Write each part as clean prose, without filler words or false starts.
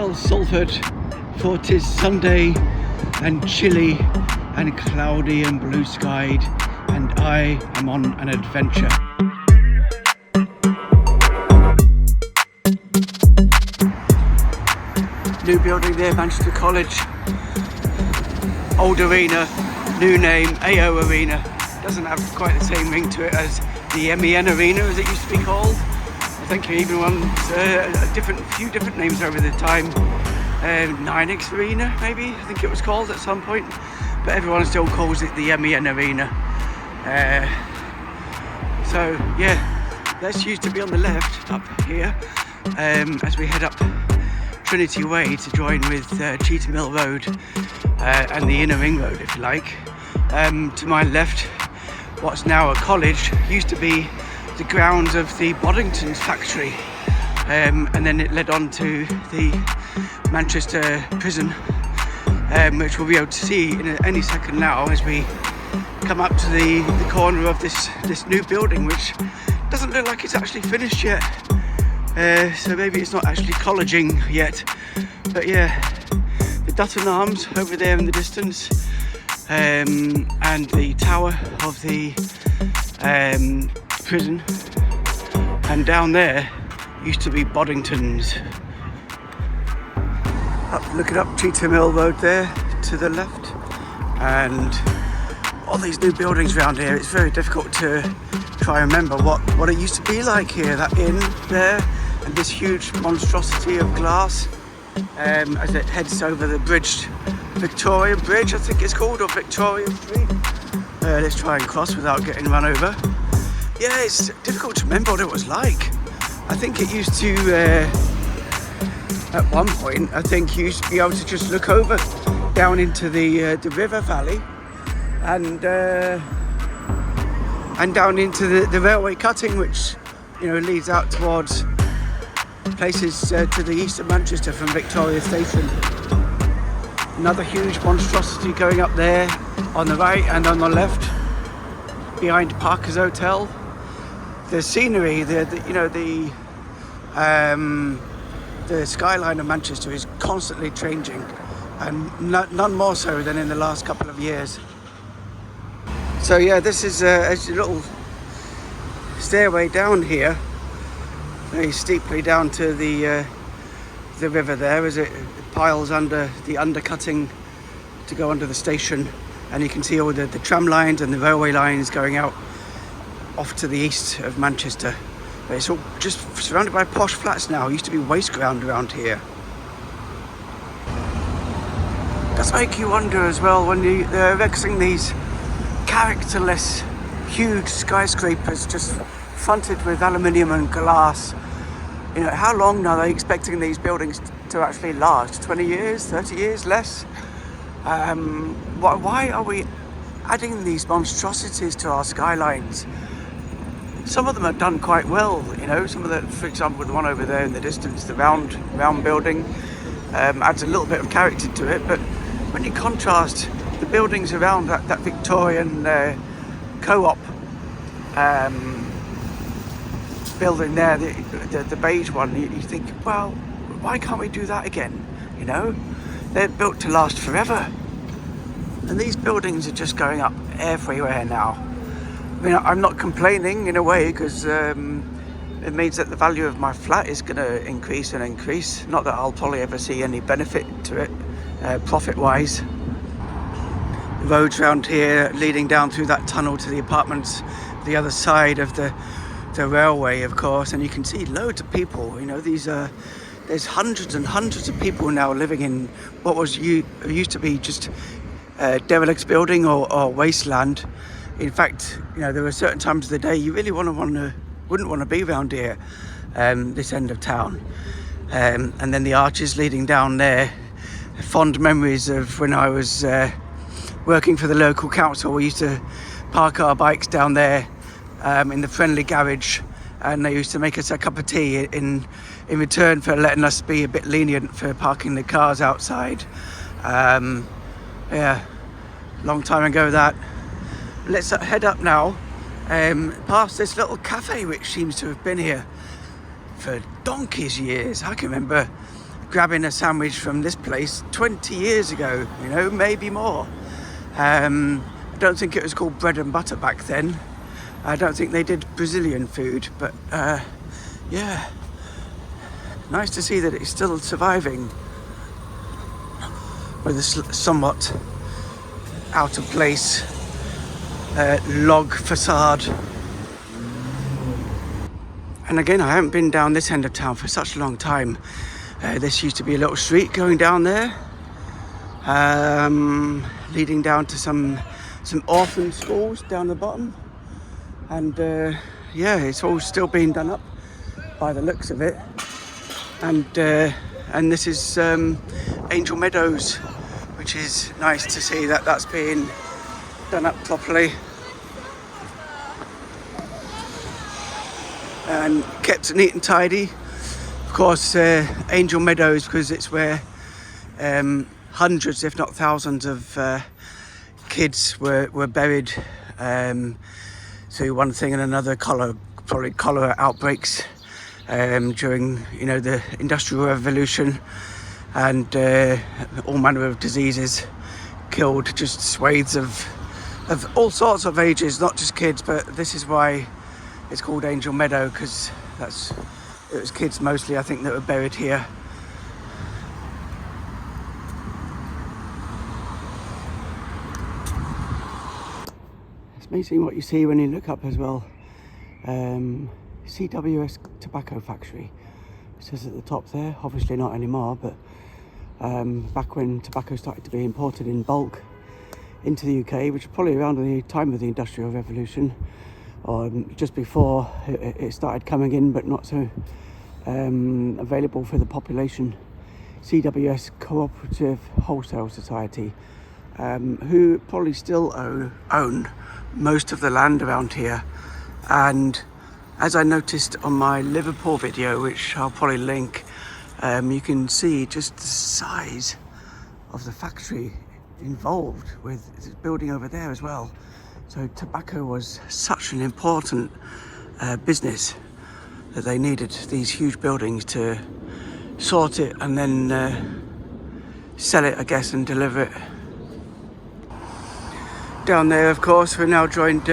well, Salford, for 'tis Sunday and chilly and cloudy and blue skied, and I am on an adventure. New building there, Manchester College. Old arena, new name, AO Arena. Doesn't have quite the same ring to it as the MEN Arena as it used to be called. I think even one few different names over the time. 9X Arena, maybe, I think it was called at some point. But everyone still calls it the MEN Arena. So yeah, that's used to be on the left up here as we head up Trinity Way to join with Cheetham Hill Road and the Inner Ring Road, if you like. To my left, what's now a college used to be the grounds of the Boddington's factory, and then it led on to the Manchester prison, which we'll be able to see in any second now as we come up to the corner of this new building, which doesn't look like it's actually finished yet. So maybe it's not actually colleging yet, but yeah, the Dutton Arms over there in the distance, and the tower of the prison, and down there used to be Boddington's. Looking up Cheetham Hill Road there to the left, and all these new buildings around here. It's very difficult to try and remember what it used to be like here. That inn there, and this huge monstrosity of glass as it heads over the bridge, Victoria Bridge I think it's called, or Victoria Street. Let's try and cross without getting run over. Yeah, it's difficult to remember what it was like. I think it used to, at one point, I think you used to be able to just look over down into the river valley and down into the railway cutting, which, you know, leads out towards places to the east of Manchester from Victoria Station. Another huge monstrosity going up there on the right and on the left behind Parker's Hotel. The scenery, the skyline of Manchester is constantly changing, and none more so than in the last couple of years. So yeah, this is a little stairway down here, very steeply down to the river there, as it piles under the undercutting to go under the station, and you can see all the tram lines and the railway lines going out off to the east of Manchester. But it's all just surrounded by posh flats now. It used to be waste ground around here. It does make you wonder as well when they're erecting these characterless huge skyscrapers just fronted with aluminium and glass. You know, how long are they expecting these buildings to actually last? 20 years, 30 years, less? Why are we adding these monstrosities to our skylines? Some of them are done quite well, you know. Some of the, for example, the one over there in the distance, the round building, adds a little bit of character to it. But when you contrast the buildings around that Victorian co-op building there, the beige one, you think, well, why can't we do that again? You know, they're built to last forever, and these buildings are just going up everywhere now. I mean, I'm not complaining in a way, because it means that the value of my flat is going to increase and increase. Not that I'll probably ever see any benefit to it, profit-wise. The roads around here leading down through that tunnel to the apartments, the other side of the railway, of course, and you can see loads of people. You know, there's hundreds and hundreds of people now living in what used to be just derelict building or wasteland. In fact, you know, there were certain times of the day you really wouldn't want to be around here, this end of town. And then the arches leading down there, fond memories of when I was working for the local council. We used to park our bikes down there in the friendly garage, and they used to make us a cup of tea in return for letting us be a bit lenient for parking the cars outside. Yeah, long time ago that. Let's head up now past this little cafe which seems to have been here for donkey's years. I can remember grabbing a sandwich from this place 20 years ago, you know, maybe more. I don't think it was called bread and butter back then. I don't think they did Brazilian food, but yeah, nice to see that it's still surviving with a somewhat out of place log facade. And again, I haven't been down this end of town for such a long time. This used to be a little street going down there, leading down to some orphan schools down the bottom. And yeah, it's all still being done up by the looks of it. And this is Angel Meadows, which is nice to see that that's being done up properly and kept neat and tidy. Of course, Angel Meadows, because it's where hundreds, if not thousands, of kids were buried through one thing and another, probably cholera outbreaks during, you know, the Industrial Revolution, and all manner of diseases killed just swathes of all sorts of ages, not just kids. But this is why it's called Angel Meadow, because it was kids mostly, I think, that were buried here. It's amazing what you see when you look up as well. CWS Tobacco Factory, it says at the top there. Obviously not anymore, but back when tobacco started to be imported in bulk into the UK, which was probably around the time of the Industrial Revolution, or just before it started coming in, but not so available for the population. CWS Cooperative Wholesale Society, who probably still own most of the land around here. And as I noticed on my Liverpool video, which I'll probably link, you can see just the size of the factory involved with the building over there as well. So tobacco was such an important business that they needed these huge buildings to sort it and then sell it, I guess, and deliver it. Down there, of course, we're now joined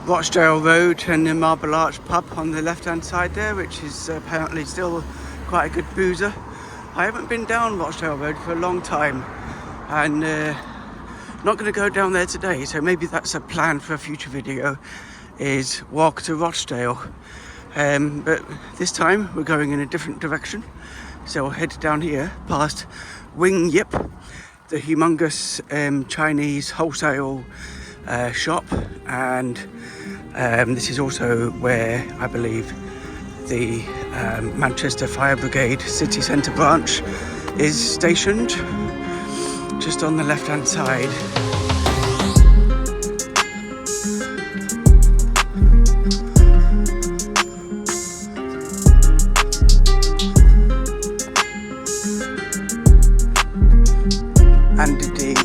Rochdale Road and the Marble Arch pub on the left hand side there, which is apparently still quite a good boozer. I haven't been down Rochdale Road for a long time, and not going to go down there today, so maybe that's a plan for a future video, is walk to Rochdale. But this time we're going in a different direction, so we'll head down here past Wing Yip, the humongous Chinese wholesale shop, and this is also where I believe the Manchester Fire Brigade City Centre branch is stationed, just on the left hand side. And indeed,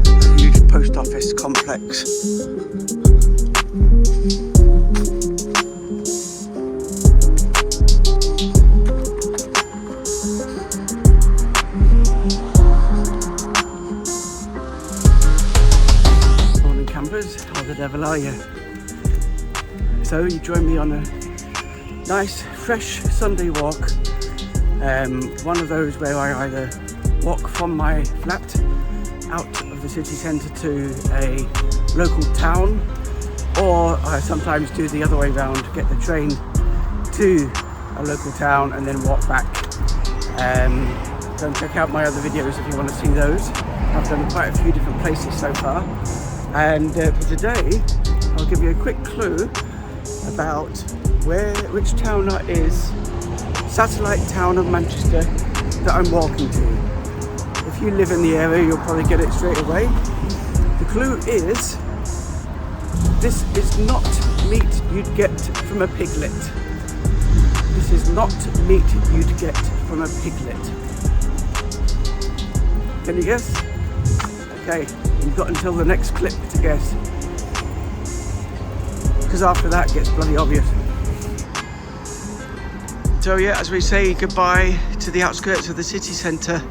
a huge post office complex. Morning campers, how the devil are you? So you join me on a nice fresh Sunday walk. One of those where I either walk from my flat out of the city centre to a local town, or I sometimes do the other way round, get the train to a local town and then walk back. Go and check out my other videos if you want to see those. I've done quite a few different places so far, and for today I'll give you a quick clue about which town that is, satellite town of Manchester, that I'm walking to. If you live in the area, you'll probably get it straight away. The clue is, this is not meat you'd get from a piglet. This is not meat you'd get from a piglet. Can you guess? Okay, you've got until the next clip to guess, because after that it gets bloody obvious. So yeah, as we say goodbye to the outskirts of the city centre,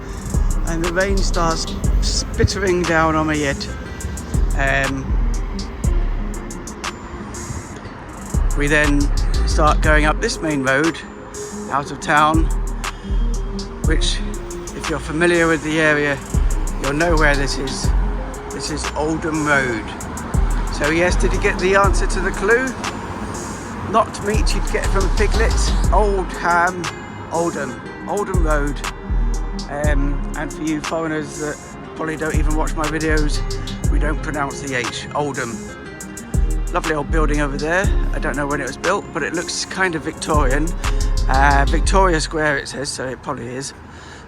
and the rain starts spittering down on my head. We then start going up this main road out of town, which, if you're familiar with the area, you'll know where this is. This is Oldham Road. So yes, did you get the answer to the clue? Not meat you'd get from a piglet. Oldham, Oldham Road. And for you foreigners that probably don't even watch my videos, we don't pronounce the H. Oldham. Lovely old building over there. I don't know when it was built, but it looks kind of Victorian. Victoria Square it says, so it probably is.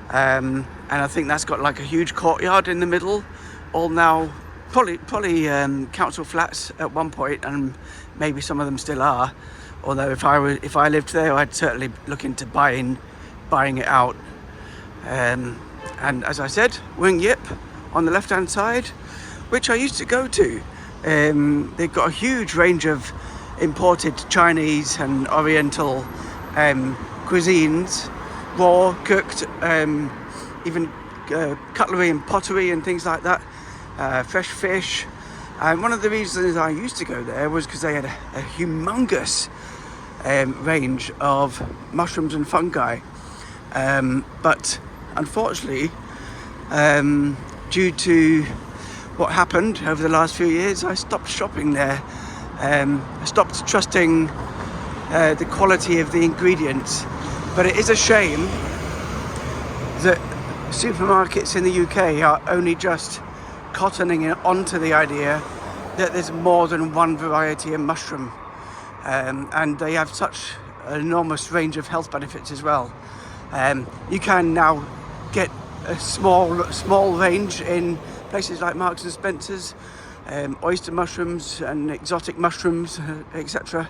And I think that's got like a huge courtyard in the middle, all now probably council flats at one point, and maybe some of them still are. Although if I lived there, I'd certainly look into buying it out. And as I said, Wing Yip on the left hand side, which I used to go to. They've got a huge range of imported Chinese and Oriental cuisines, raw, cooked, even cutlery and pottery and things like that, fresh fish. And one of the reasons I used to go there was because they had a humongous range of mushrooms and fungi. But unfortunately, due to what happened over the last few years, I stopped shopping there. I stopped trusting the quality of the ingredients. But it is a shame that supermarkets in the UK are only just cottoning onto the idea that there's more than one variety of mushroom, and they have such an enormous range of health benefits as well. You can now get a small range in places like Marks and Spencer's, oyster mushrooms and exotic mushrooms, etc.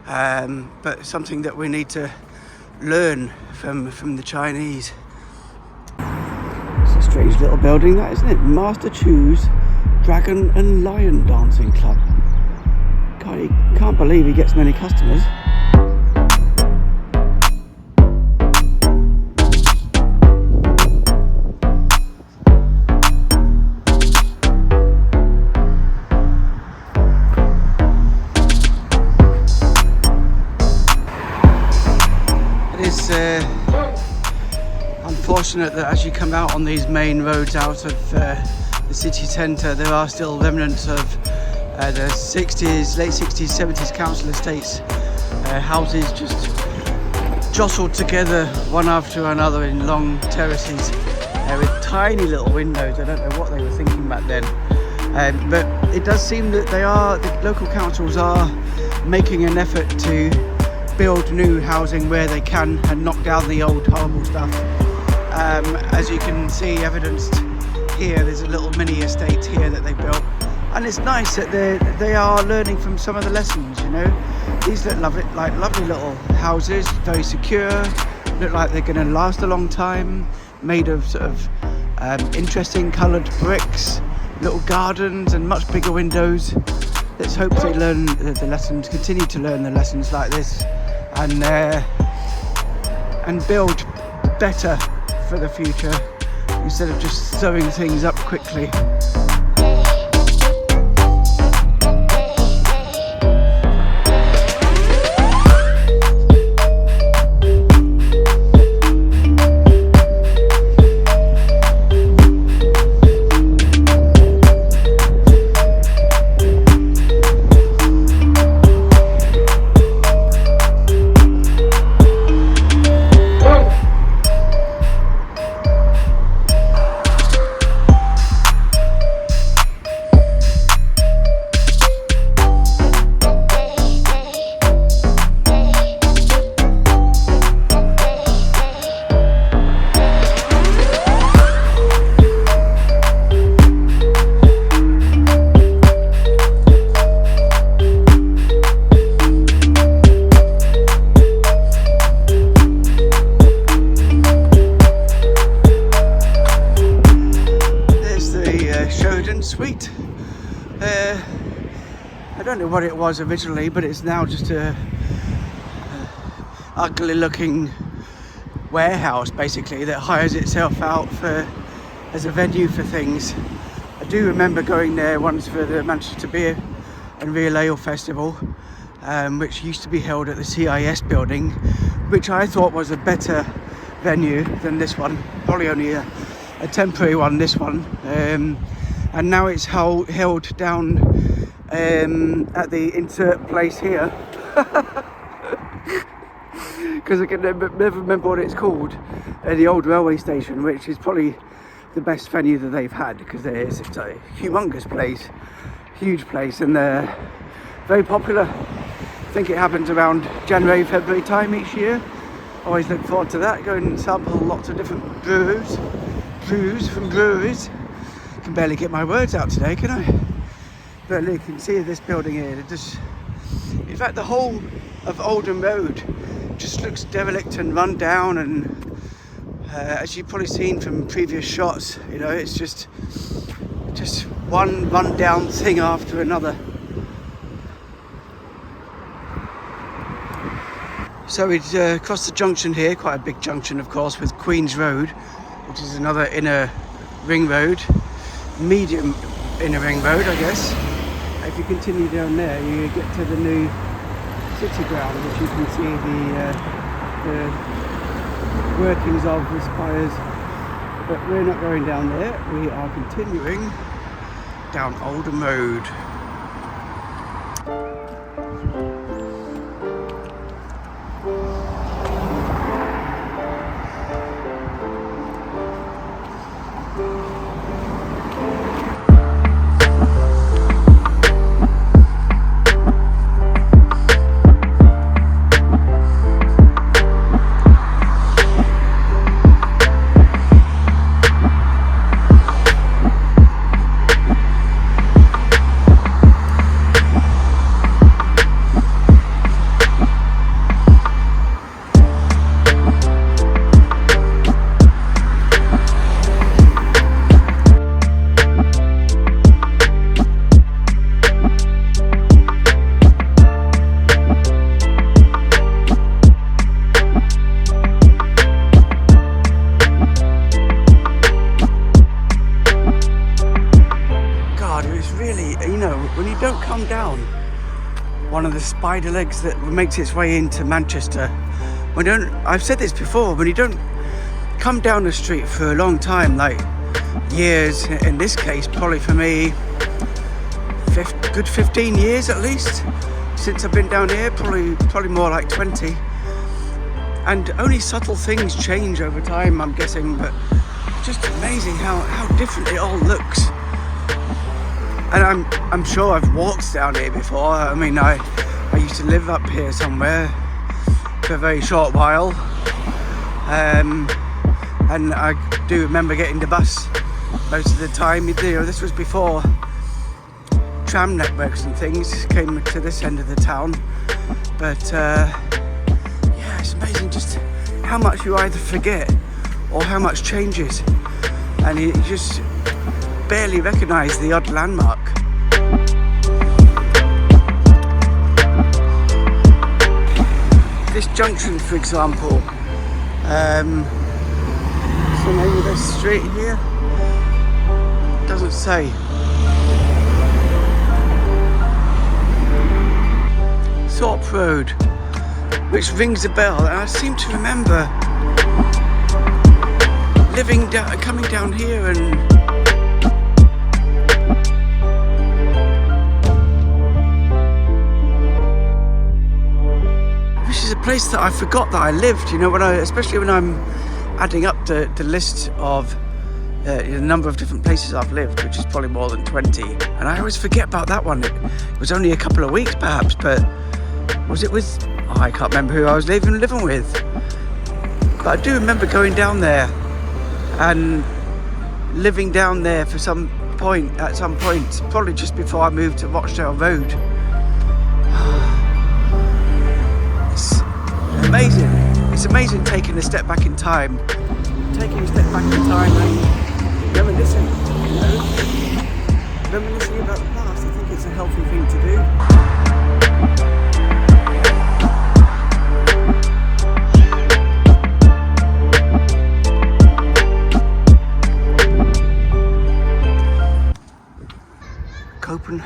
But something that we need to learn from the Chinese. It's a strange little building, that, isn't it? Master Chu's Dragon and Lion Dancing Club. God, he can't believe he gets many customers. Unfortunate that as you come out on these main roads out of the city centre, there are still remnants of the 60s, late 60s, 70s council estates, houses just jostled together one after another in long terraces with tiny little windows. I don't know what they were thinking back then, but it does seem that the local councils are making an effort to build new housing where they can and knock down the old horrible stuff. As you can see evidenced here, there's a little mini estate here that they built, and it's nice that they are learning from some of the lessons, you know. These look like lovely little houses, very secure, look like they're going to last a long time, made of sort of interesting coloured bricks, little gardens and much bigger windows. Let's hope they learn the lessons, continue to learn the lessons like this, and build better for the future instead of just throwing things up quickly. Suite. I don't know what it was originally, but it's now just a ugly looking warehouse basically that hires itself out as a venue for things. I do remember going there once for the Manchester Beer and Real Ale Festival, which used to be held at the CIS building, which I thought was a better venue than this one, probably only a temporary one, this one, and now it's held down at the insert place here because I can never remember what it's called, the old railway station, which is probably the best venue that they've had, because it's a humongous place, huge place, and they're very popular. I think it happens around January, February time each year. Always look forward to that, go and sample lots of different brews from breweries. I can barely get my words out today, can I? But you can see this building here, in fact the whole of Oldham Road just looks derelict and run down, and as you've probably seen from previous shots, you know, it's just one run down thing after another. So we'd crossed the junction here, quite a big junction of course, with Queen's Road, which is another inner ring road, medium inner ring road I guess. If you continue down there you get to the new city ground, which you can see the workings of the spires, but we're not going down there, we are continuing down Oldham Road. One of the spider legs that makes its way into Manchester. I've said this before, when you don't come down the street for a long time, like years, in this case probably for me good 15 years at least since I've been down here, probably more like 20, and only subtle things change over time, I'm guessing, but just amazing how different it all looks. And I'm sure I've walked down here before. I mean, I used to live up here somewhere for a very short while, and I do remember getting the bus most of the time. You know, this was before tram networks and things came to this end of the town. But yeah, it's amazing just how much you either forget or how much changes, and you just barely recognise the odd landmark. This junction, for example, what's the name of this street here? Doesn't say. Thorpe Road, which rings a bell, and I seem to remember coming down here and this is a place that I forgot that I lived, you know, especially when I'm adding up the list of the number of different places I've lived, which is probably more than 20, and I always forget about that one. It was only a couple of weeks perhaps, but was it with, I can't remember who I was living with, but I do remember going down there and living down there for at some point, probably just before I moved to Rochdale Road. It's amazing. It's amazing taking a step back in time. Taking a step back in time and reminiscing, you know? Reminiscing about the past. I think it's a healthy thing to do.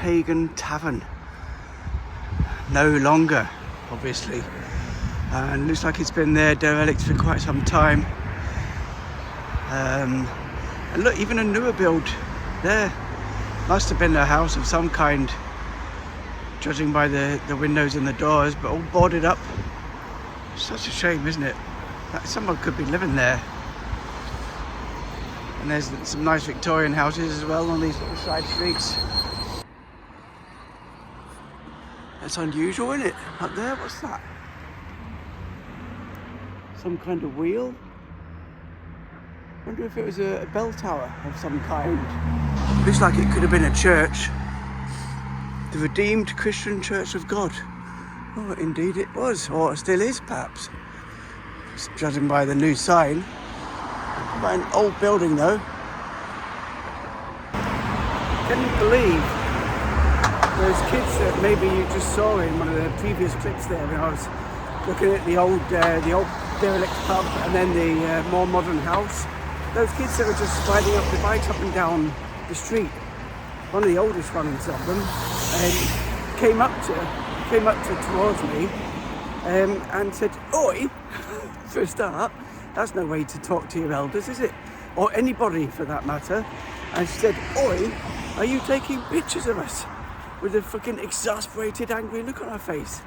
pagan tavern. No longer, obviously. And looks like it's been there derelict for quite some time. And look, even a newer build there. Must have been a house of some kind, judging by the windows and the doors, but all boarded up. Such a shame, isn't it? That someone could be living there. And there's some nice Victorian houses as well on these little side streets. That's unusual, isn't it? Up there, what's that? Some kind of wheel? Wonder if it was a bell tower of some kind. Looks like it could have been a church. The Redeemed Christian Church of God. Oh, indeed it was, or it still is, perhaps. Judging by the new sign. By an old building, though. Can you believe those kids that maybe you just saw in one of the previous clips there when I was looking at the old derelict pub and then the more modern house? Those kids that were just riding up the bikes up and down the street. One of the oldest ones of them came up towards me and said, "Oi!" for a start. That's no way to talk to your elders, is it? Or anybody for that matter. And she said, "Oi, are you taking pictures of us?" With a fucking exasperated, angry look on her face.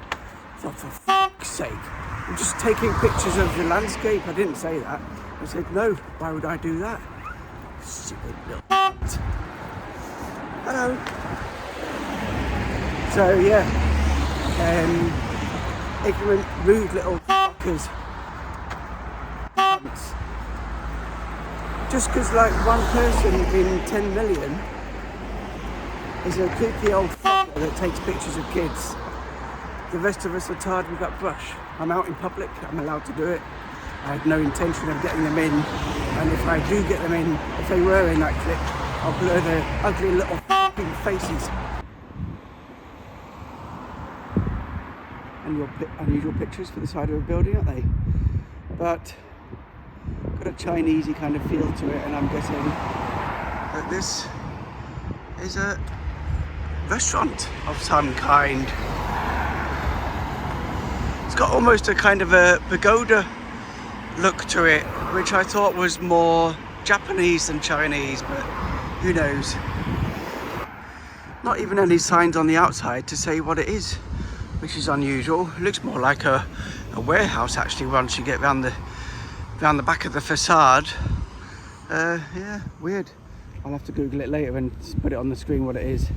I thought, for fuck's sake, I'm just taking pictures of the landscape. I didn't say that. I said, no, why would I do that? Stupid little Hello. So yeah, ignorant, rude little fuckers. Just because like one person in 10 million is a creepy old fucker that takes pictures of kids. The rest of us are tired with that brush. I'm out in public, I'm allowed to do it. I had no intention of getting them in, and if I do get them in, if they were in that clip, I'll blur their ugly little fucking faces. And unusual pictures for the side of a building, aren't they? But got a Chinesey kind of feel to it, and I'm guessing that this is a restaurant of some kind. It's got almost a kind of a pagoda look to it, which I thought was more Japanese than Chinese, but who knows. Not even any signs on the outside to say what it is, which is unusual. It looks more like a warehouse actually once you get round the back of the facade. Yeah, weird. I'll have to Google it later and put it on the screen what it is.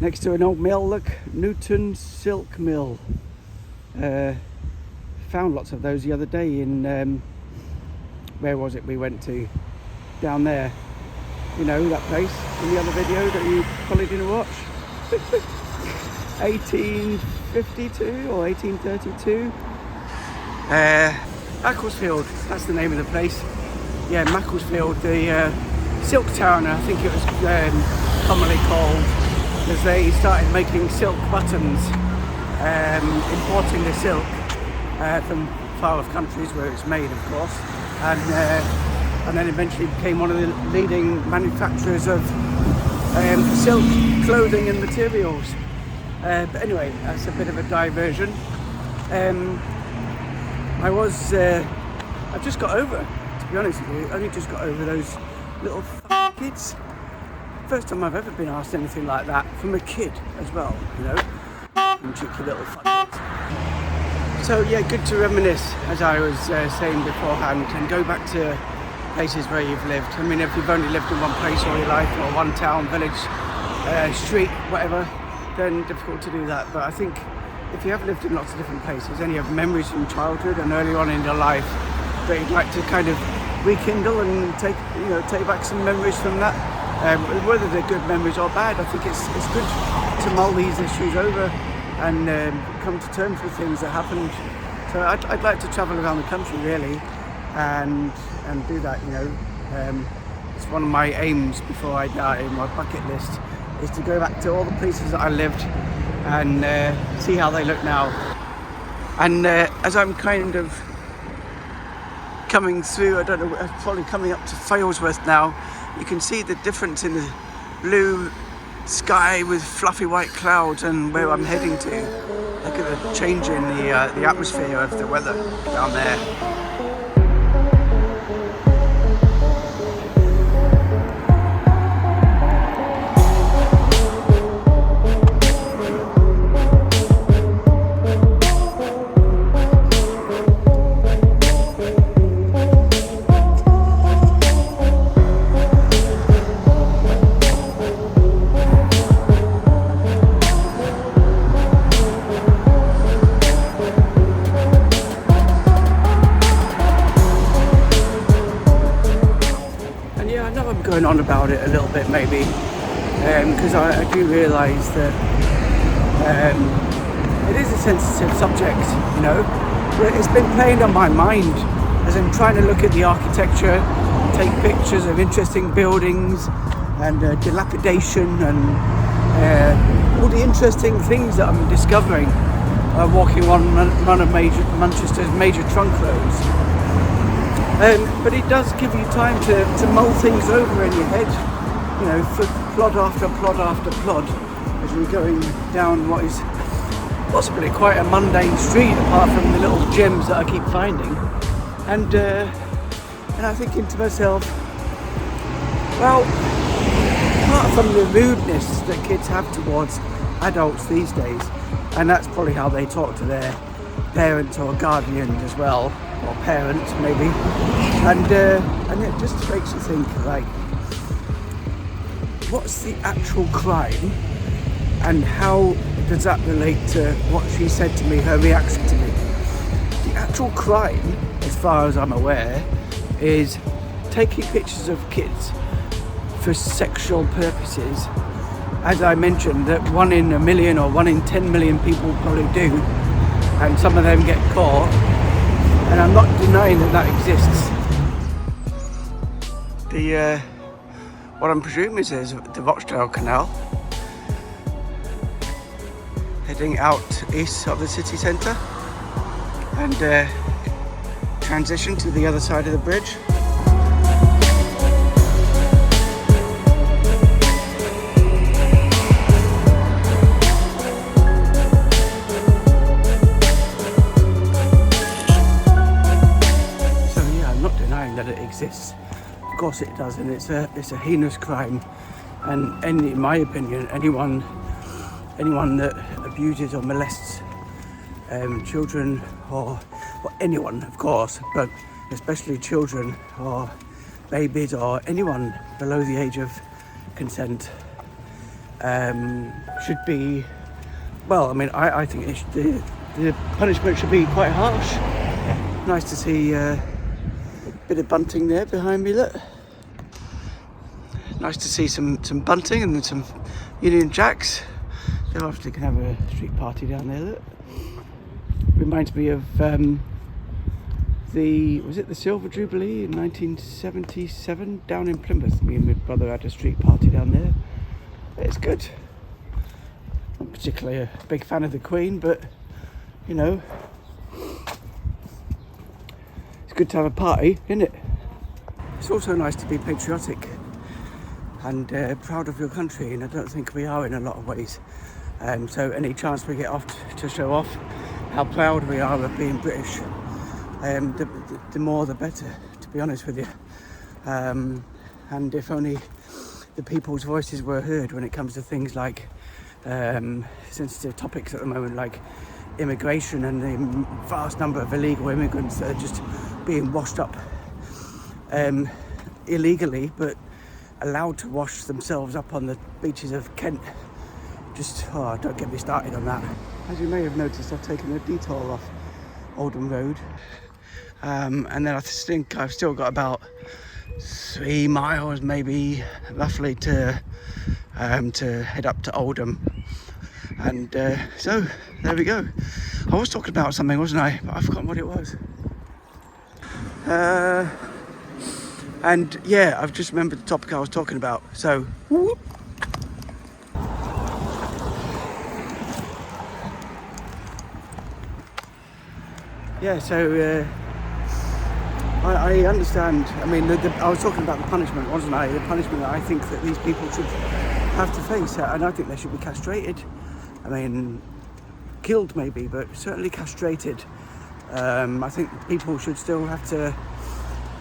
Next to an old mill, look, Newton Silk Mill. Found lots of those the other day in, where was it we went to? Down there. You know, that place in the other video that you probably didn't watch. 1852 or 1832. Macclesfield, that's the name of the place. Yeah, Macclesfield, the silk town, I think it was commonly called, because they started making silk buttons, importing the silk from far off countries where it's made, of course, and then eventually became one of the leading manufacturers of silk clothing and materials. But anyway, that's a bit of a diversion. I've just got over, to be honest with you, only just got over those little kids. First time I've ever been asked anything like that from a kid as well, you know, cheeky little fuckers. So yeah, good to reminisce, as I was saying beforehand, and go back to places where you've lived. I mean, if you've only lived in one place all your life, or one town, village, street, whatever, then difficult to do that. But I think if you have lived in lots of different places and you have memories from childhood and early on in your life that you'd like to kind of rekindle and take back some memories from that, whether they're good memories or bad, I think it's good to mull these issues over and come to terms with things that happened. So I'd like to travel around the country really and do that, you know. It's one of my aims before I die, my bucket list, is to go back to all the places that I lived and see how they look now. And as I'm kind of coming through, I don't know, probably coming up to Failsworth now, you can see the difference in the blue sky with fluffy white clouds and where I'm heading to. Look at the change in the atmosphere of the weather down there. Going on about it a little bit maybe, because I do realise that it is a sensitive subject, you know. It's been playing on my mind as I'm trying to look at the architecture, take pictures of interesting buildings and dilapidation and all the interesting things that I'm discovering walking on one of Manchester's major trunk roads. But it does give you time to mull things over in your head, you know, for plod after plod after plod, as you're going down what is possibly quite a mundane street, apart from the little gems that I keep finding. And I'm thinking to myself, well, apart from the rudeness that kids have towards adults these days, and that's probably how they talk to their parents or guardians as well, or parents maybe, and it just makes you think, like, what's the actual crime, and how does that relate to what she said to me, her reaction to me? The actual crime, as far as I'm aware, is taking pictures of kids for sexual purposes. As I mentioned, that 1 in a million or 1 in 10 million people probably do, and some of them get caught, and I'm not denying that exists. What I'm presuming is the Rochdale Canal heading out east of the city centre and transition to the other side of the bridge. That it exists. Of course it does, and it's a heinous crime, and in my opinion, anyone that abuses or molests children, or anyone, of course, but especially children or babies or anyone below the age of consent, should be, well, I mean, I think the punishment should be quite harsh. Nice to see bit of bunting there behind me, look. Nice to see some bunting and some Union Jacks. They obviously can have a street party down there, look. Reminds me of was it the Silver Jubilee in 1977 down in Plymouth? Me and my brother had a street party down there. It's good. Not particularly a big fan of the Queen, but you know, it's good to have a party, isn't it? It's also nice to be patriotic and proud of your country, and I don't think we are in a lot of ways. So any chance we get off to show off how proud we are of being British, the more the better, to be honest with you. And if only the people's voices were heard when it comes to things like sensitive topics at the moment, like immigration and the vast number of illegal immigrants that are just being washed up illegally, but allowed to wash themselves up on the beaches of Kent. Just, don't get me started on that. As you may have noticed, I've taken a detour off Oldham Road, and then I think I've still got about 3 miles maybe roughly to head up to Oldham. And so there we go. I was talking about something, wasn't I? But I've forgotten what it was. And yeah, I've just remembered the topic I was talking about. So whoop. Yeah, so I understand. I mean, I was talking about the punishment, wasn't I? The punishment that I think that these people should have to face. And I think they should be castrated. I mean, killed maybe, but certainly castrated. I think people should still have to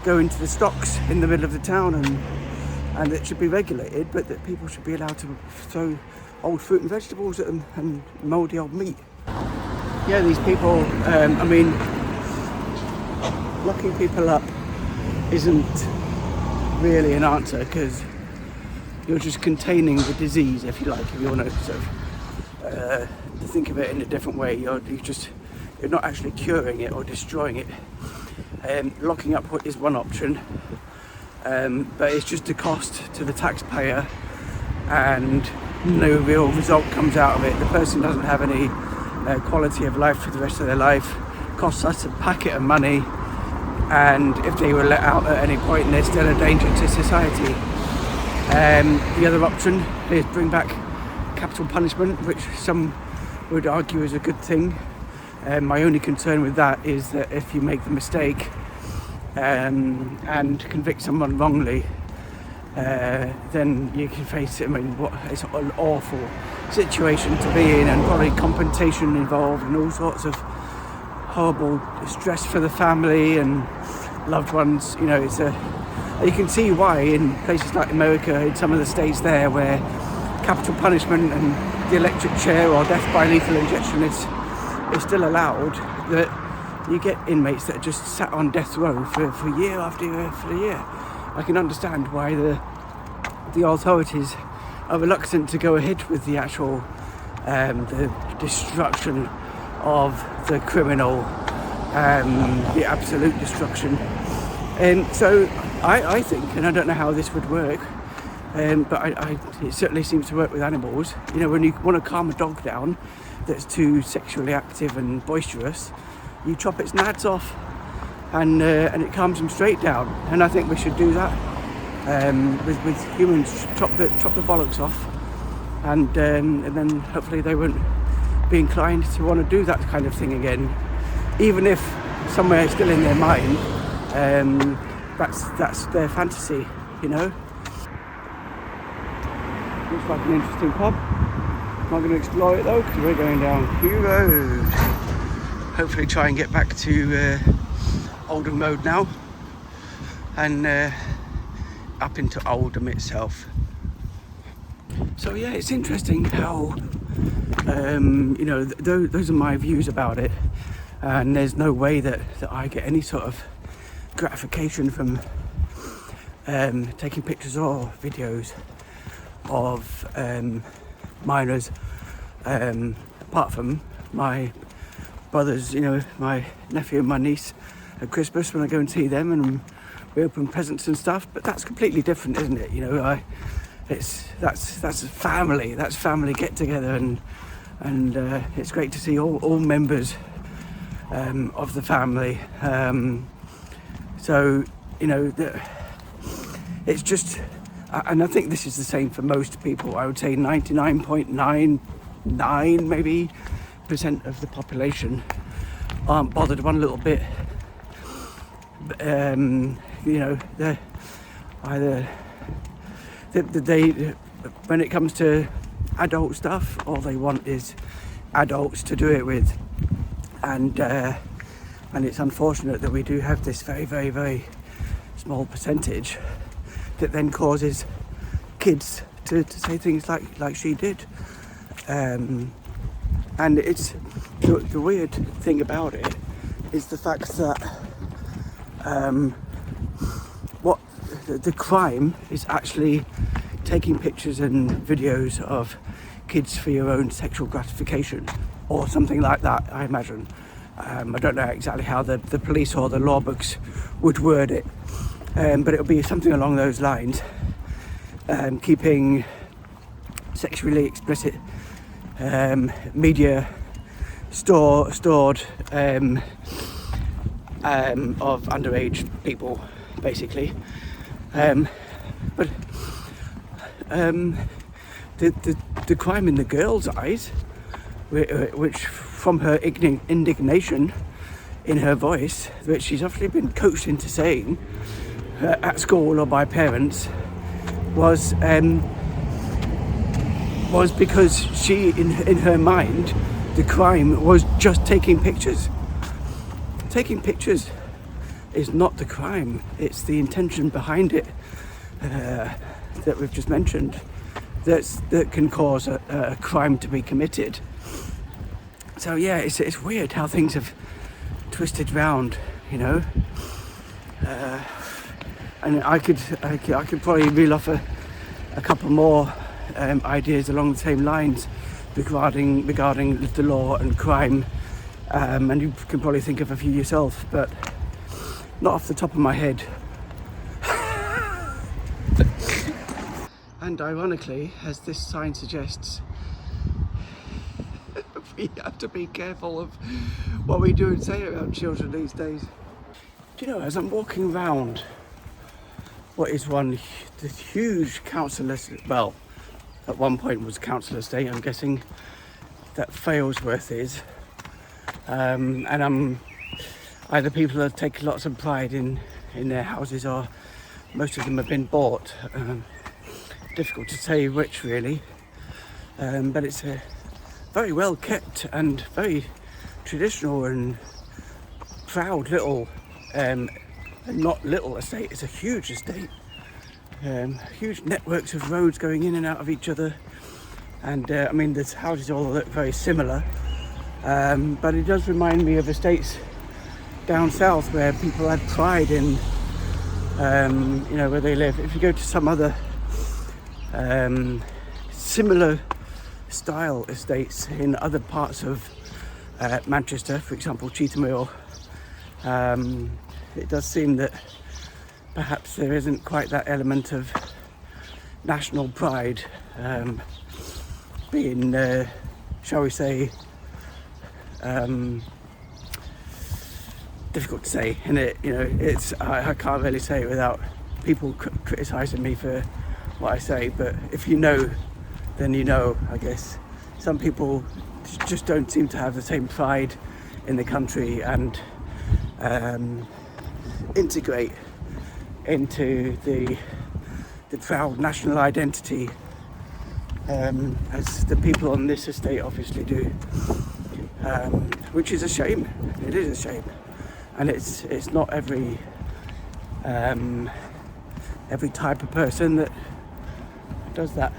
go into the stocks in the middle of the town, and it should be regulated, but that people should be allowed to throw old fruit and vegetables at them and mouldy old meat. Yeah, these people, I mean, locking people up isn't really an answer, because you're just containing the disease, if you like, if you want to sort of to think of it in a different way. You're not actually curing it or destroying it. Locking up is one option, but it's just a cost to the taxpayer, and no real result comes out of it. The person doesn't have any quality of life for the rest of their life. Costs us a packet of money, and if they were let out at any point, they're still a danger to society. The other option is bring back capital punishment, which some would argue is a good thing. My only concern with that is that if you make the mistake and convict someone wrongly, then you can face it. I mean, it's an awful situation to be in, and probably compensation involved and all sorts of horrible stress for the family and loved ones. You know, you can see why in places like America, in some of the states there, where capital punishment and the electric chair or death by lethal injection is still allowed, that you get inmates that are just sat on death row for year after year after year. I can understand why the authorities are reluctant to go ahead with the actual the destruction of the criminal, the absolute destruction. So I think, and I don't know how this would work, but it certainly seems to work with animals. You know, when you want to calm a dog down that's too sexually active and boisterous, you chop its nads off, and it calms them straight down. And I think we should do that with humans. Chop the bollocks off, and then hopefully they won't be inclined to want to do that kind of thing again, even if somewhere still in their mind that's their fantasy, you know. Looks like an interesting pub. I'm not going to explore it though, because we're going down Kew Road. Hopefully try and get back to Oldham Road now, and up into Oldham itself. So yeah, it's interesting how you know, those are my views about it, and there's no way that I get any sort of gratification from taking pictures or videos of minors, apart from my brothers, you know, my nephew and my niece at Christmas when I go and see them and we open presents and stuff. But that's completely different, isn't it? You know, that's family get together, and it's great to see all members of the family. So you know, it's just, and I think this is the same for most people. I would say 99.99 maybe % of the population aren't bothered one little bit. You know, they're either they when it comes to adult stuff, all they want is adults to do it with, and it's unfortunate that we do have this very, very, very small percentage that then causes kids to say things like she did. And it's the weird thing about it is the fact that what the crime is actually taking pictures and videos of kids for your own sexual gratification or something like that, I imagine. I don't know exactly how the police or the law books would word it, but it'll be something along those lines. Keeping sexually explicit media stored of underage people, basically. But the crime in the girl's eyes, which from her indignation in her which she's obviously been coached into saying at school or by parents, was was because she, in her mind, the crime was just taking pictures. Taking pictures is not the crime, it's the intention behind it that we've just mentioned that can cause a crime to be committed. So yeah, it's weird how things have twisted round, you know. And I could probably reel off a couple more ideas along the same lines regarding the law and crime, and you can probably think of a few yourself, but not off the top of my head. And ironically, as this sign suggests, we have to be careful of what we do and say about children these days. Do you know, as I'm walking around what is the huge council estate, well, at one point was council estate, I'm guessing that Failsworth is, and either people that take lots of pride in their houses, or most of them have been bought. Difficult to say which, really, but it's a very well kept and very traditional and proud little, not little estate, it's a huge estate. Huge networks of roads going in and out of each other, and I mean the houses all look very similar, but it does remind me of estates down south where people had pride in, you know, where they live. If you go to some other similar style estates in other parts of Manchester, for example Cheethamville, it does seem that perhaps there isn't quite that element of national pride being, shall we say, difficult to say. And it, you know, it's I can't really say it without people criticising me for what I say. But if you know, then you know, I guess. Some people just don't seem to have the same pride in the country and integrate into the proud national identity as the people on this estate obviously do, which is a shame. It is a shame, and it's not every type of person that does that.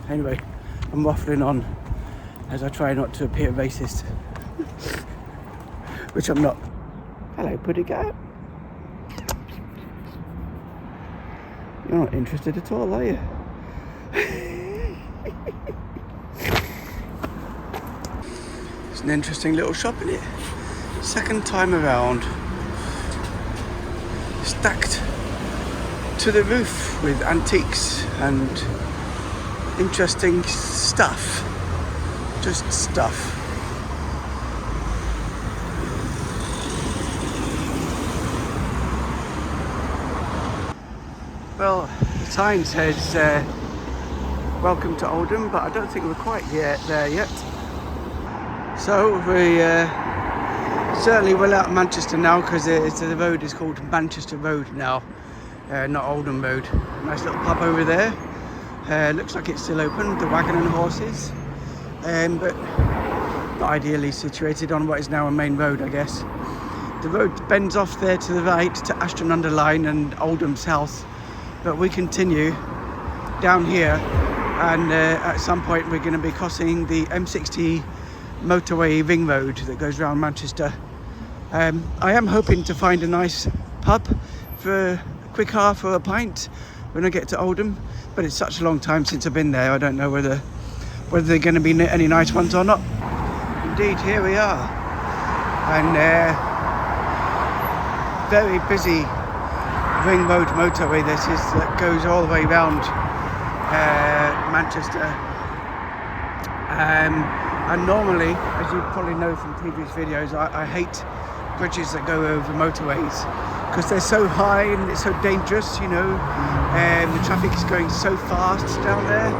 Anyway, I'm waffling on as I try not to appear racist, which I'm not. Hello, putty cat. You're not interested at all, are you? It's an interesting little shop, isn't it? Second time around. Stacked to the roof with antiques and interesting stuff. Just stuff. Well, the sign says welcome to Oldham, but I don't think we're quite there yet. So we certainly well out of Manchester now, because the road is called Manchester Road now, not Oldham Road. Nice little pub over there. Looks like it's still open, the Wagon and Horses, but not ideally situated on what is now a main road, I guess. The road bends off there to the right to Ashton-under-Lyne and Oldham South, but we continue down here, and at some point we're going to be crossing the M60 motorway ring road that goes around Manchester. I am hoping to find a nice pub for a quick half or a pint when I get to Oldham, but it's such a long time since I've been there, I don't know whether they're going to be any nice ones or not. Indeed, here we are, and very busy ring road motorway this is, that goes all the way around Manchester, and normally, as you probably know from previous videos, I hate bridges that go over motorways because they're so high and it's so dangerous, you know, the traffic is going so fast down there,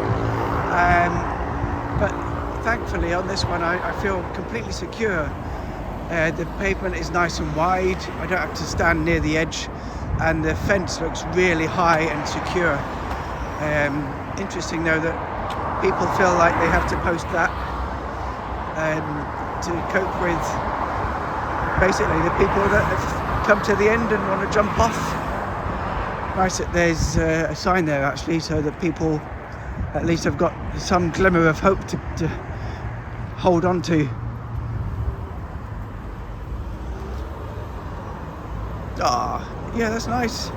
but thankfully on this one I feel completely secure. The pavement is nice and wide, I don't have to stand near the edge, and the fence looks really high and secure. Interesting though that people feel like they have to post that to cope with basically the people that have come to the end and want to jump off. Nice that there's a sign there actually, so that people at least have got some glimmer of hope to hold on to. Yeah, that's nice.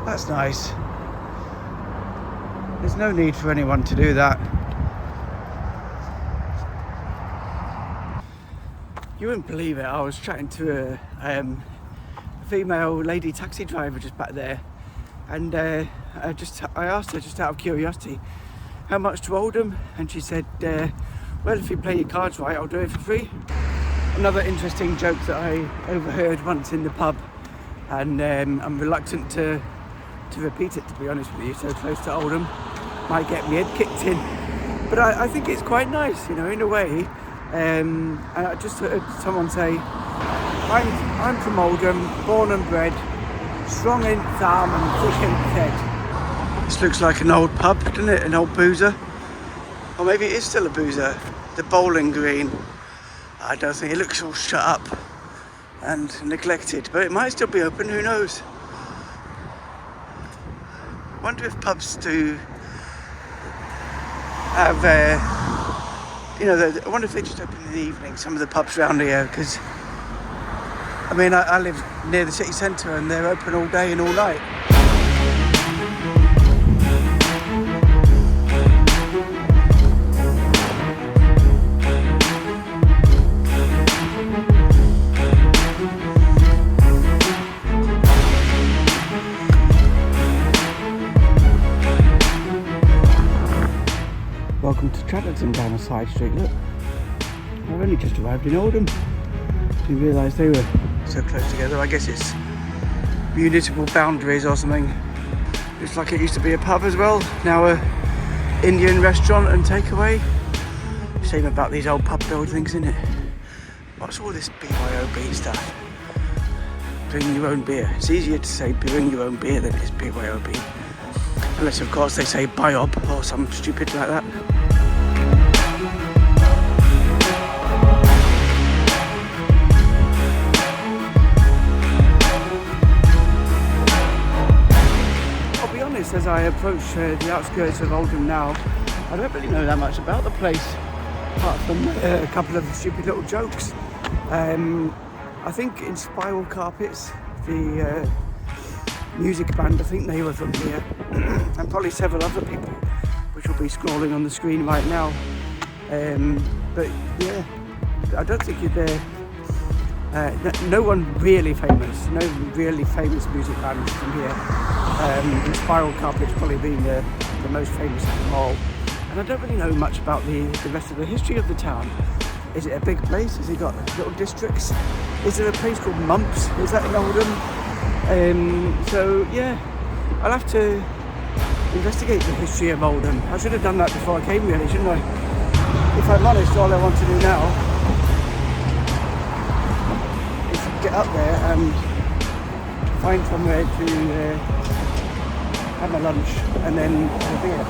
That's nice. There's no need for anyone to do that. You wouldn't believe it. I was chatting to a female lady taxi driver just back there, and I asked her just out of curiosity, how much to Oldham, and she said, well, if you play your cards right, I'll do it for free. Another interesting joke that I overheard once in the pub, and I'm reluctant to repeat it, to be honest with you. So close to Oldham might get my head kicked in, but I think it's quite nice, you know, in a way. And I just heard someone say, I'm from Oldham, born and bred, strong in arm and thick in head. This looks like an old pub, doesn't it? An old boozer. Or maybe it is still a boozer. The Bowling Green. I don't think, it looks all shut up and neglected, but it might still be open, who knows. I wonder if pubs do have, I wonder if they just open in the evening, some of the pubs around here, because, I mean, I live near the city centre and they're open all day and all night. Welcome to Tranquility down a side street, look. I've only just arrived in Oldham. Didn't realise they were so close together. I guess it's municipal boundaries or something. Looks like it used to be a pub as well. Now a Indian restaurant and takeaway. Shame about these old pub buildings, isn't it? What's all this BYOB stuff? Bring your own beer. It's easier to say bring your own beer than it is BYOB. Unless of course they say biob or something stupid like that. I'll be honest, as I approach the outskirts of Oldham now, I don't really know that much about the place, apart from a couple of stupid little jokes. I think in Spiral Carpets, the music band, I think they were from here, and probably several other people, which will be scrolling on the screen right now. But yeah, I don't think you're there. No one really famous, no really famous music bands from here. And Spiral Carpets probably being the most famous of them all. And I don't really know much about the rest of the history of the town. Is it a big place? Has it got little districts? Is there a place called Mumps? Is that in Oldham? So yeah, I'll have to investigate the history of Oldham. I should have done that before I came really, shouldn't I? If I'm honest, all I want to do now is get up there and find somewhere to have my lunch and then have a beer.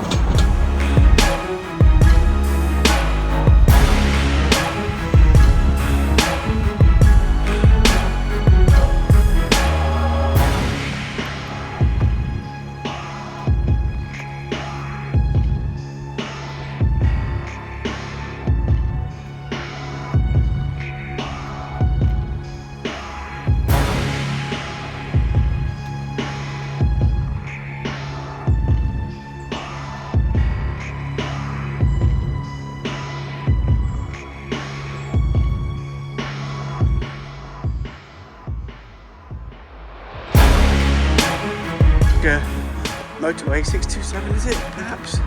Motorway 627, is it? Perhaps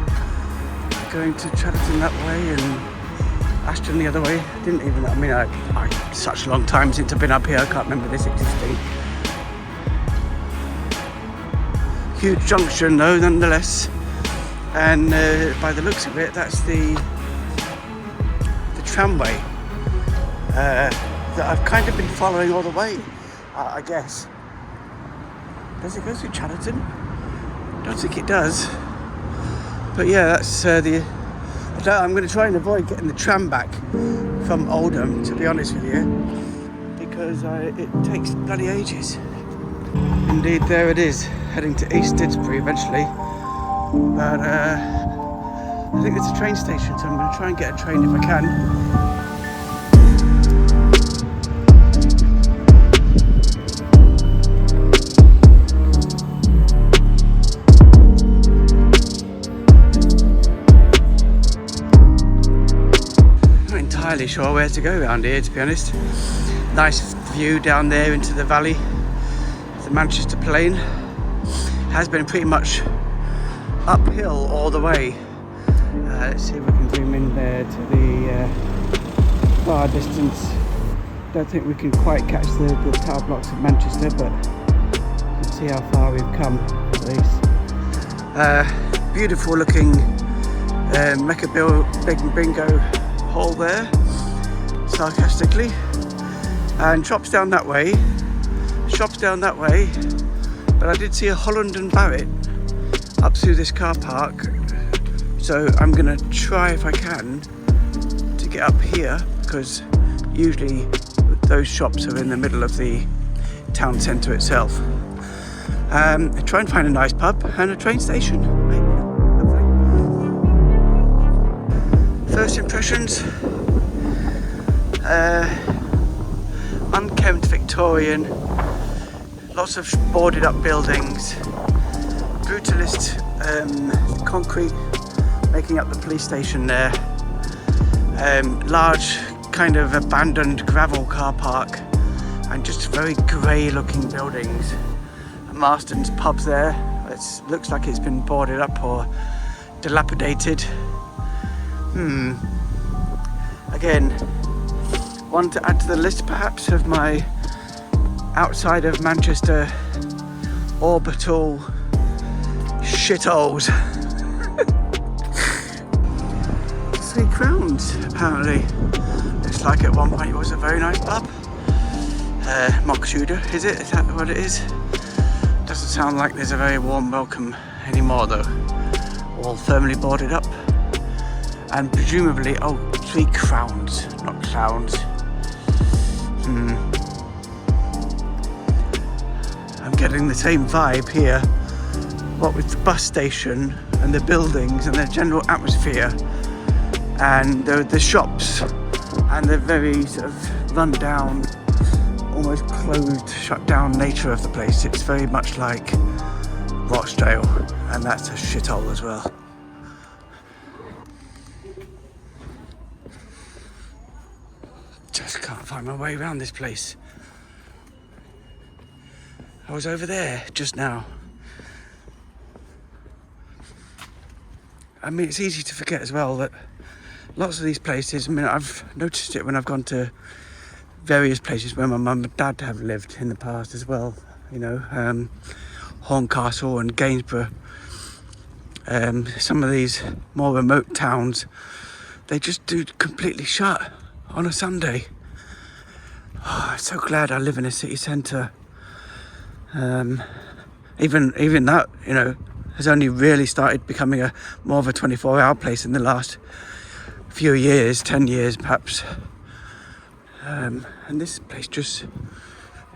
going to Chatterton that way and Ashton the other way. Didn't even, I mean, I such a long time since I've been up here, I can't remember this existing. Huge junction though, nonetheless. And by the looks of it, that's the tramway that I've kind of been following all the way, I guess. Does it go through Chatterton? I don't think it does. But yeah, that's the So I'm going to try and avoid getting the tram back from Oldham, to be honest with you, because it takes bloody ages. Indeed, there it is, heading to East Didsbury eventually. But I think it's a train station, so I'm going to try and get a train if I can. Not entirely sure where to go around here, to be honest. Nice view down there into the valley. The Manchester Plain has been pretty much uphill all the way. Let's see if we can zoom in there to the far distance. Don't think we can quite catch the tower blocks of Manchester, but you can see how far we've come at least. Beautiful looking Mecca Bingo hall there, sarcastically, and shops down that way, but I did see a Holland and Barrett up through this car park, so I'm gonna try if I can to get up here, because usually those shops are in the middle of the town centre itself. Try and find a nice pub and a train station. First impressions, unkempt Victorian, lots of boarded up buildings, brutalist concrete making up the police station there, large kind of abandoned gravel car park, and just very grey looking buildings. Marston's pub there, it looks like it's been boarded up or dilapidated. Again, one to add to the list perhaps of my outside of Manchester orbital shitholes. 3 crowns apparently. Looks like at one point it was a very nice pub. Moxuda, is it? Is that what it is? Doesn't sound like there's a very warm welcome anymore though. All firmly boarded up. And presumably, 3 crowns, not clowns. I'm getting the same vibe here, what with the bus station and the buildings and the general atmosphere and the shops and the very sort of run down, almost closed, shut down nature of the place. It's very much like Rochdale, and that's a shithole as well. Just can't find my way around this place. I was over there just now. I mean, it's easy to forget as well that lots of these places, I mean, I've noticed it when I've gone to various places where my mum and dad have lived in the past as well, you know, Horncastle and Gainsborough. Some of these more remote towns, they just do completely shut on a Sunday. Oh, I'm so glad I live in a city centre. Even that, you know, has only really started becoming more of a 24-hour place in the last few years, 10 years perhaps. And this place it's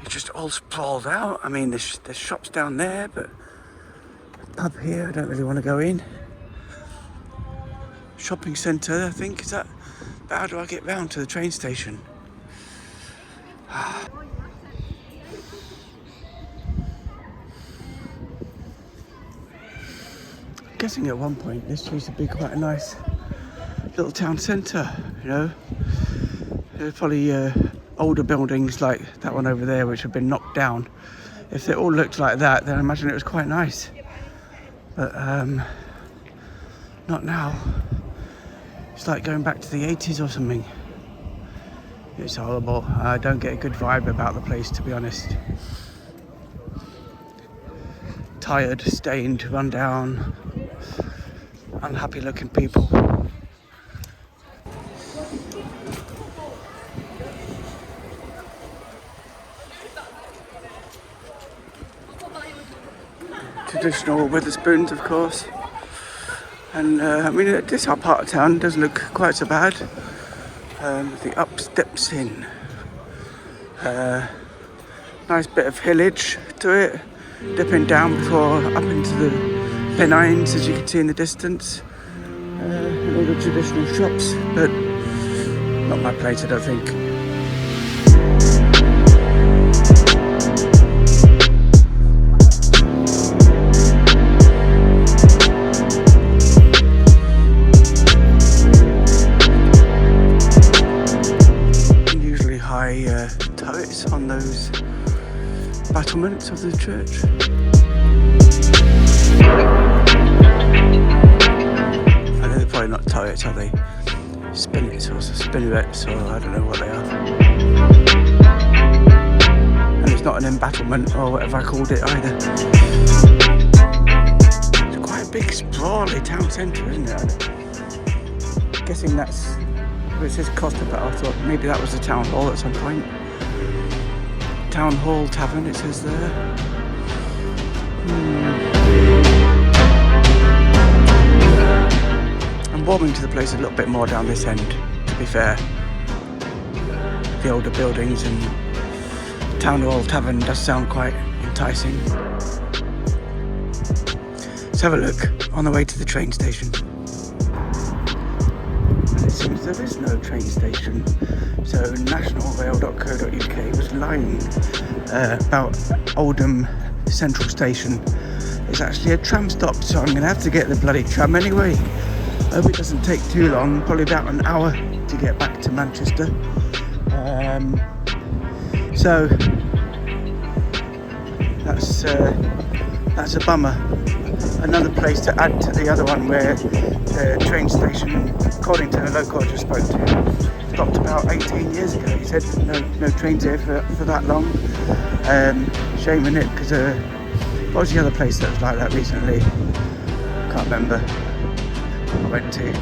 just all sprawled out. I mean, there's shops down there, but pub here, I don't really want to go in. Shopping centre, I think, is that? But how do I get round to the train station? I'm guessing at one point this used to be quite a nice little town centre, you know. There's probably older buildings like that one over there which have been knocked down. If they all looked like that, then I imagine it was quite nice. But not now. It's like going back to the 80s or something. It's horrible. I don't get a good vibe about the place, to be honest. Tired, stained, run down, unhappy looking people. Traditional Witherspoons, of course. And I mean, this our part of town doesn't look quite so bad. The up steps in. Nice bit of hillage to it, dipping down before up into the Pennines, as you can see in the distance. And all the traditional shops, but not my place, I don't think. Usually high turrets on those battlements of the church. I know they're probably not turrets, are they? Spinnerets or spinnerets, or I don't know what they are. And it's not an embattlement or whatever I called it either. It's quite a big sprawly town centre, isn't it? I'm guessing that's, well, it says Costa, but I thought maybe that was the town hall at some point. Town Hall Tavern, it says there. I'm warming to the place a little bit more down this end, to be fair. The older buildings and Town Hall Tavern does sound quite enticing. Let's have a look on the way to the train station. And it seems there is no train station. So nationalrail.co.uk was lying about Oldham Central Station. It's actually a tram stop, so I'm going to have to get the bloody tram anyway. Hope it doesn't take too long, probably about an hour to get back to Manchester. So that's a bummer. Another place to add to the other one where the train station, according to the local I just spoke to, stopped about 18 years ago. He said no trains here for that long. Shame in it, because what was the other place that was like that recently? Can't remember. I went to.